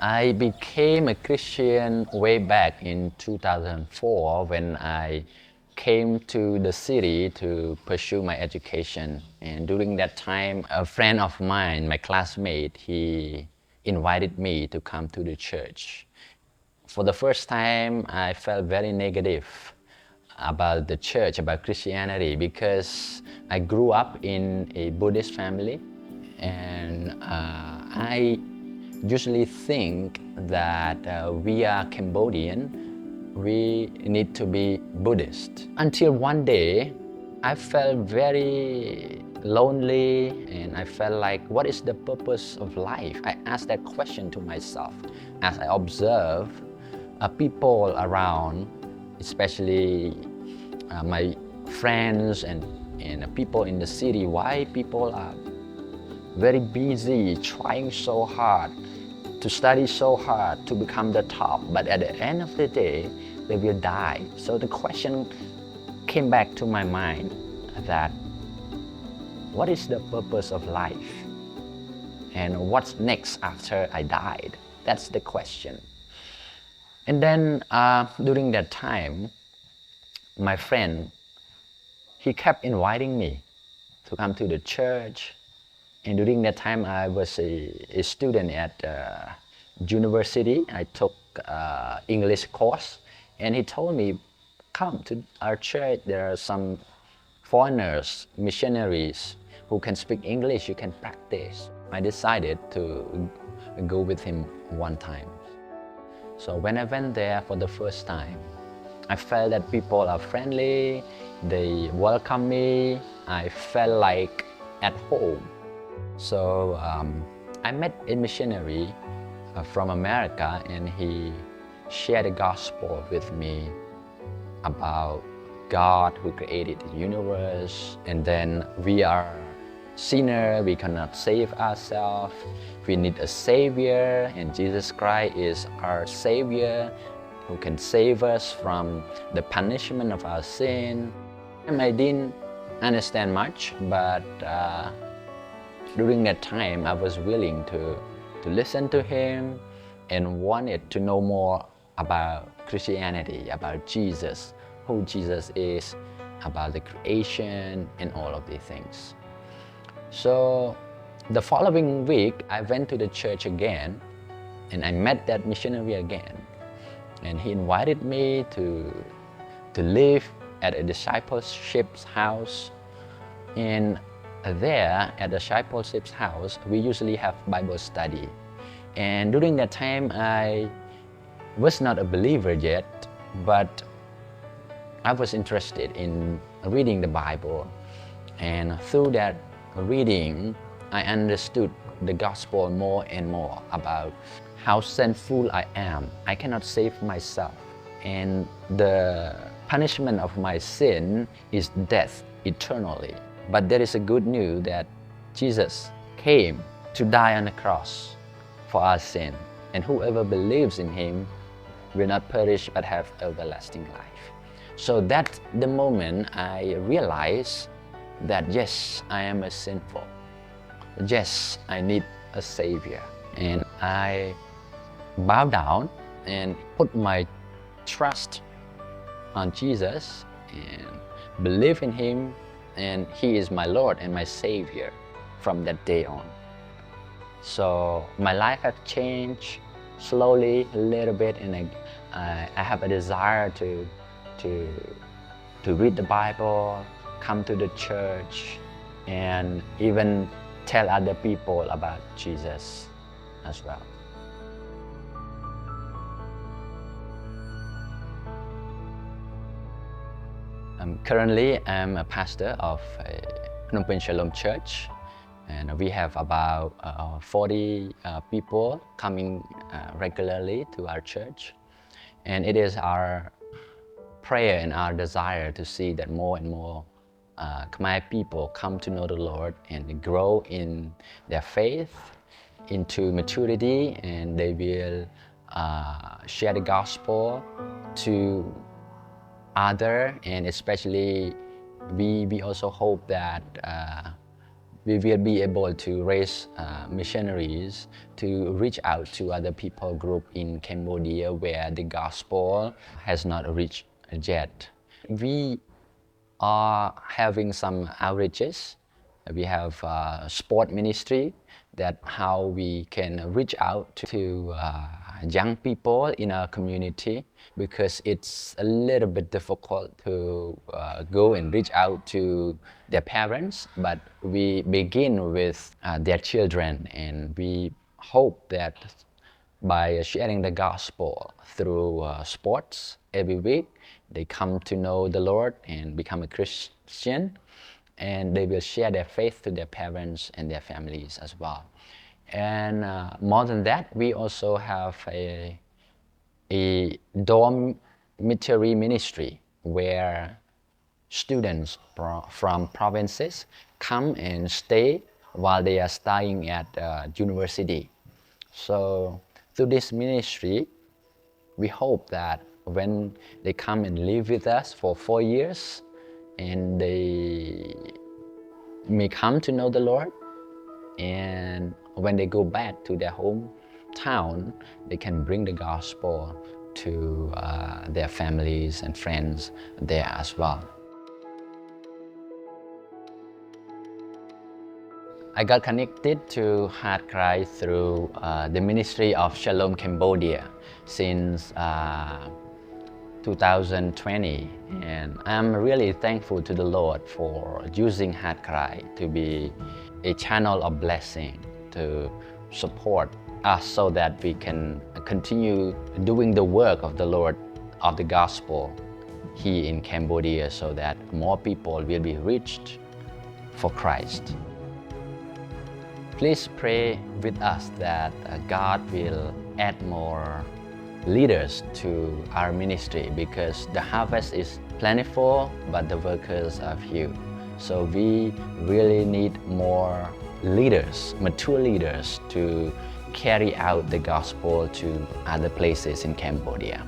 I became a Christian way back in 2004 when I came to the city to pursue my education. And during that time, a friend of mine, my classmate, he invited me to come to the church. For the first time, I felt very negative about the church, about Christianity, because I grew up in a Buddhist family, and I usually think that we are Cambodian, we need to be Buddhist. Until one day, I felt very lonely and I felt like, what is the purpose of life? I asked that question to myself as I observe people around, especially my friends and people in the city. Why people are very busy, trying so hard, to study so hard, to become the top, but at the end of the day, they will die. So the question came back to my mind that what is the purpose of life? And what's next after I died? That's the question. And then during that time, my friend, he kept inviting me to come to the church. And during that time, I was a student at university. I took English course, and he told me, come to our church. There are some foreigners, missionaries, who can speak English. You can practice. I decided to go with him one time. So when I went there for the first time, I felt that people are friendly. They welcome me. I felt like at home. So I met a missionary from America, and he shared the gospel with me about God who created the universe. And then we are sinners, we cannot save ourselves. We need a Savior, and Jesus Christ is our Savior who can save us from the punishment of our sin. And I didn't understand much, but during that time, I was willing to listen to him and wanted to know more about Christianity, about Jesus, who Jesus is, about the creation, and all of these things. So the following week, I went to the church again, and I met that missionary again. And he invited me to live at a discipleship's house. And there at the discipleship's house, we usually have Bible study. And during that time, I was not a believer yet, but I was interested in reading the Bible. And through that reading, I understood the gospel more and more about how sinful I am. I cannot save myself. And the punishment of my sin is death eternally. But there is a good news that Jesus came to die on the cross for our sin. And whoever believes in him will not perish but have everlasting life. So that's the moment I realized that yes, I am a sinful. Yes, I need a Savior. And I bow down and put my trust on Jesus and believe in him, and he is my Lord and my Savior from that day on. So my life has changed slowly a little bit, and I have a desire to read the Bible, come to the church, and even tell other people about Jesus as well. Currently, I'm a pastor of Phnom Penh Shalom Church, and we have about 40 people coming regularly to our church. And it is our prayer and our desire to see that more and more Khmer people come to know the Lord and grow in their faith into maturity, and they will share the gospel to others. And especially we also hope that we will be able to raise missionaries to reach out to other people group in Cambodia where the gospel has not reached yet. We are having some outreaches. We have sport ministry, that how we can reach out to young people in our community, because it's a little bit difficult to go and reach out to their parents, but we begin with their children, and we hope that by sharing the gospel through sports every week, they come to know the Lord and become a Christian, and they will share their faith to their parents and their families as well. And more than that, we also have a dormitory ministry where students from provinces come and stay while they are studying at university. So through this ministry, we hope that when they come and live with us for 4 years, and they may come to know the Lord, and when they go back to their hometown, they can bring the gospel to their families and friends there as well. I got connected to HeartCry through the Ministry of Shalom Cambodia since 2020, and I'm really thankful to the Lord for using HeartCry to be a channel of blessing to support us so that we can continue doing the work of the Lord of the gospel here in Cambodia, so that more people will be reached for Christ. Please pray with us that God will add more leaders to our ministry, because the harvest is plentiful, but the workers are few. So we really need more leaders, mature leaders, to carry out the gospel to other places in Cambodia.